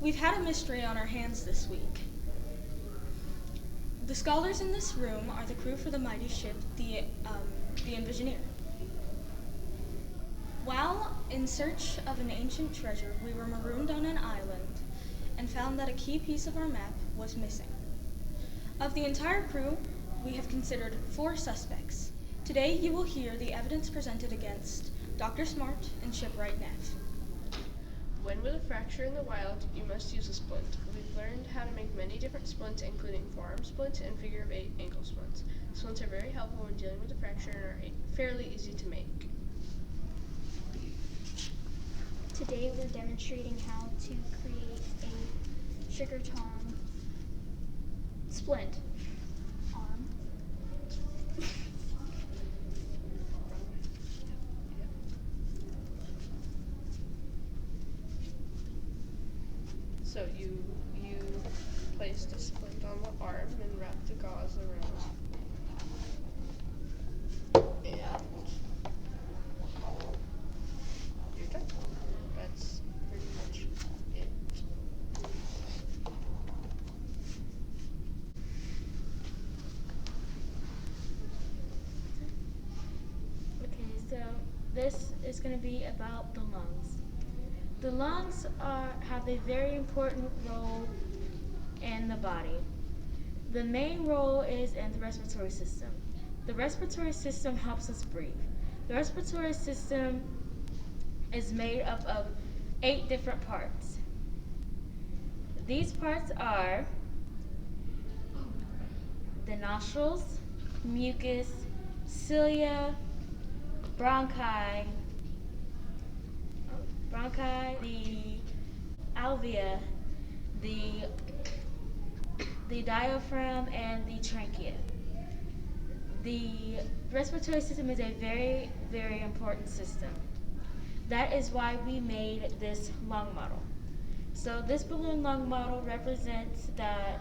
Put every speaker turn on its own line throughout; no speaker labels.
We've had a mystery on our hands this week. The scholars in this room are the crew for the mighty ship, the Envisioneer. While in search of an ancient treasure, we were marooned on an island and found that a key piece of our map was missing. Of the entire crew, we have considered 4 suspects. Today you will hear the evidence presented against Dr. Smart and Shipwright Neff.
When with a fracture in the wild, you must use a splint. We've learned how to make many different splints, including forearm splints and figure of 8 ankle splints. Splints are very helpful when dealing with a fracture and are fairly easy to make.
Today we're demonstrating how to create a sugar tong splint arm.
So you placed a splint on the arm and wrapped the gauze around. And you're done. That's pretty much it.
Okay, so this is going to be about the lungs. The lungs have a very important role in the body. The main role is in the respiratory system. The respiratory system helps us breathe. The respiratory system is made up of 8 different parts. These parts are the nostrils, mucus, cilia, bronchi, the alvea, the diaphragm, and the trachea. The respiratory system is a very, very important system. That is why we made this lung model. So this balloon lung model represents that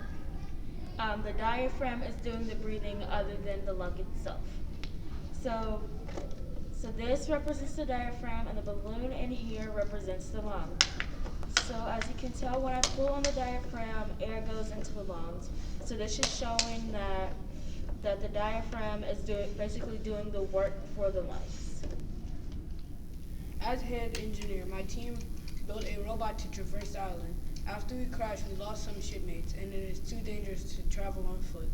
the diaphragm is doing the breathing other than the lung itself. So this represents the diaphragm, and the balloon in here represents the lung. So as you can tell, when I pull on the diaphragm, air goes into the lungs. So this is showing that the diaphragm is basically doing the work for the lungs.
As head engineer, my team built a robot to traverse the island. After we crashed, we lost some shipmates, and it is too dangerous to travel on foot.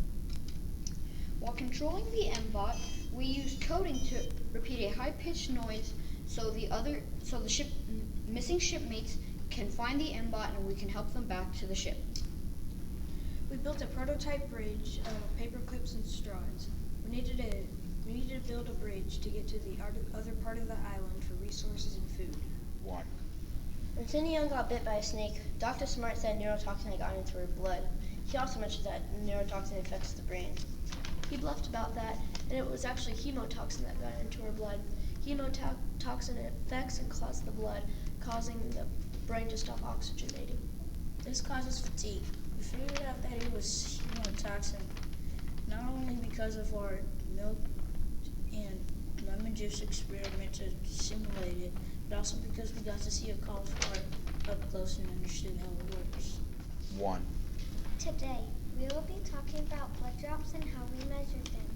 While controlling the M-bot, we used coding to repeat a high-pitched noise so the missing shipmates can find the M-bot and we can help them back to the ship.
We built a prototype bridge of paper clips and straws. We needed to build a bridge to get to the other part of the island for resources and food.
1.
When Cindy Young got bit by a snake, Dr. Smart said neurotoxin had gotten into her blood. He also mentioned that neurotoxin affects the brain.
He bluffed about that, and it was actually hemotoxin that got into her blood. Hemotoxin affects and clots the blood, causing the brain to stop oxygenating.
This causes fatigue. We figured out that it was hemotoxin, not only because of our milk and lemon juice experiment to simulate it, but also because we got to see a cough heart up close and understood how it works.
1.
Today, we will be talking about blood drops and how we measured them.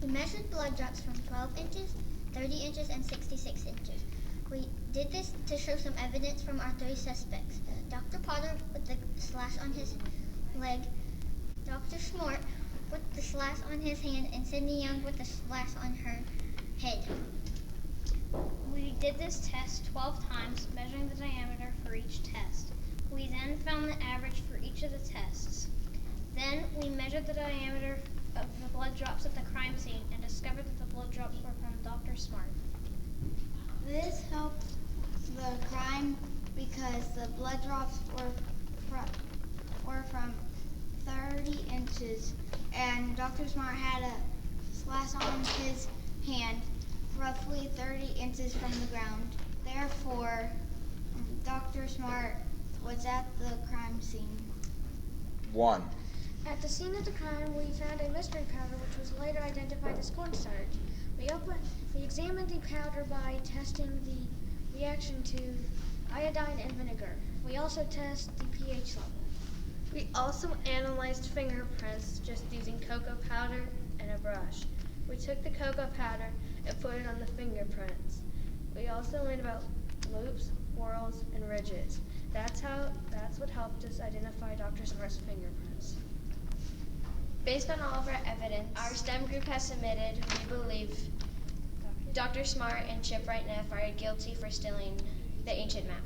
We measured blood drops from 12 inches, 30 inches, and 66 inches. We did this to show some evidence from our 3 suspects. Dr. Potter with the slash on his leg, Dr. Smart with the slash on his hand, and Sydney Young with the slash on her head. We did this test 12 times, measuring the diameter for each test. We then found the average for each of the tests. Then we measured the diameter of the blood drops at the crime scene and discovered that the blood drops were from Dr. Smart.
This helped the crime because the blood drops were from 30 inches, and Dr. Smart had a slash on his hand roughly 30 inches from the ground. Therefore, Dr. Smart was at the crime scene.
1.
At the scene of the crime, we found a mystery powder which was later identified as cornstarch. We examined the powder by testing the reaction to iodine and vinegar. We also test the pH level.
We also analyzed fingerprints just using cocoa powder and a brush. We took the cocoa powder and put it on the fingerprints. We also learned about loops, whorls, and ridges. That's what helped us identify Dr. Smart's fingerprints.
Based on all of our evidence, our STEM group has submitted, we believe, Dr. Smart and Shipwright Neff are guilty for stealing the ancient map.